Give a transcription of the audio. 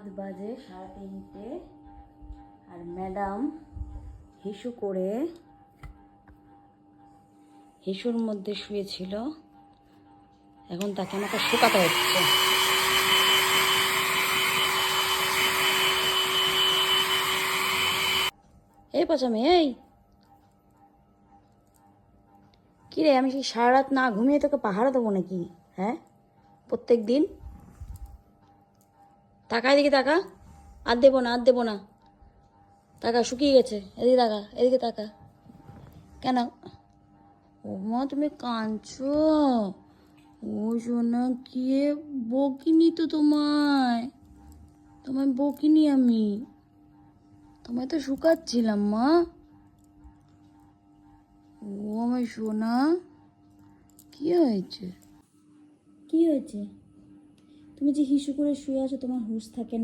রাত বাজে 3:30 আর ম্যাডাম হিসু করে হিসুর মধ্যে শুয়েছিল। এখন তাকে আমাকে শুকাতে হচ্ছে। এই পচামি, এই কি রে, আমি কি সারা রাত না ঘুমিয়ে তোকে পাহারা দেবো নাকি? হ্যাঁ, প্রত্যেক দিন। তাকা এদিকে, তাকা। আর দেবো না, আর দেবো না। তাকা, শুকিয়ে গেছে। এদিকে তাকা, এদিকে তাকা। কেন ও মা, তুমি কাঁদছো? ও সোনা, কি বকিনি তো তোমায়, বকিনি আমি, তোমায় তো শুকাচ্ছিলাম মা। ও আমার সোনা, কি হয়েছে? কি হয়েছে? তুমি যে হিসু করে শুয়ে আছো, তোমার হুঁশ থাকে না?